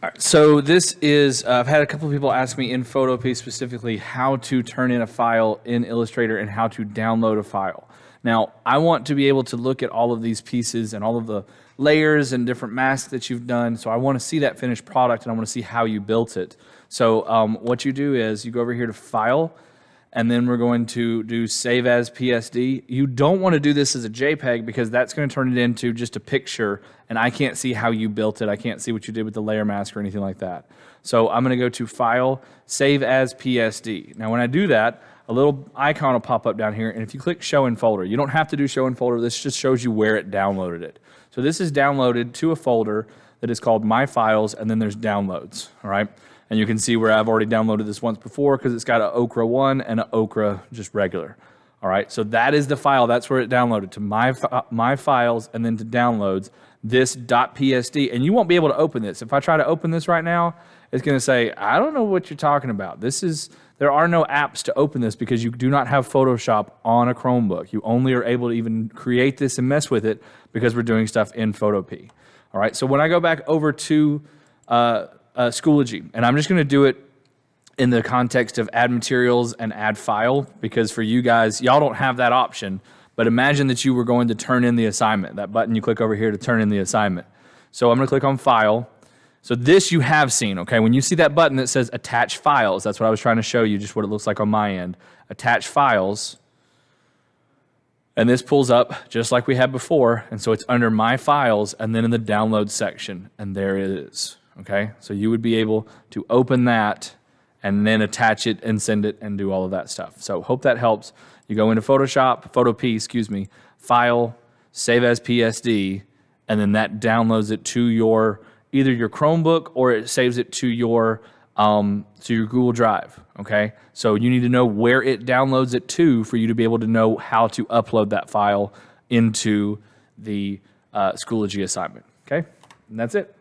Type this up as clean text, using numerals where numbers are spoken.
All right, so this is, I've had a couple of people ask me in PhotoPea specifically how to turn in a file in Illustrator and how to download a file. Now, I want to be able to look at all of these pieces and all of the layers and different masks that you've done. So I want to see that finished product and I want to see how you built it. So what you do is you go over here to File, and then we're going to do Save as PSD. You don't want to do this as a JPEG because that's going to turn it into just a picture, and I can't see how you built it. I can't see what you did with the layer mask or anything like that. So I'm going to go to File, Save as PSD. Now when I do that, a little icon will pop up down here, and if you click Show in Folder, you don't have to do Show in Folder. This just shows you where it downloaded it. So this is downloaded to a folder that is called My Files, and then there's Downloads, all right? And you can see where I've already downloaded this once before because it's got an Okra 1 and an Okra just regular. All right, so that is the file. That's where it downloaded to my Files and then to Downloads, this .psd. And you won't be able to open this. If I try to open this right now, it's going to say, I don't know what you're talking about. There are no apps to open this because you do not have Photoshop on a Chromebook. You only are able to even create this and mess with it because we're doing stuff in PhotoPea. All right, so when I go back over to Schoology, and I'm just going to do it in the context of add materials and add file, because for you guys, y'all don't have that option, but imagine that you were going to turn in the assignment, that button you click over here to turn in the assignment. So I'm going to click on File. So this you have seen, okay? When you see that button that says Attach Files, that's what I was trying to show you, just what it looks like on my end. Attach Files, and this pulls up just like we had before, and so it's under My Files, and then in the Download section, and there it is. Okay, so you would be able to open that and then attach it and send it and do all of that stuff. So hope that helps. You go into PhotoPea, File, Save as PSD, and then that downloads it to either your Chromebook or it saves it to your Google Drive. Okay, so you need to know where it downloads it to for you to be able to know how to upload that file into the Schoology assignment. Okay, and that's it.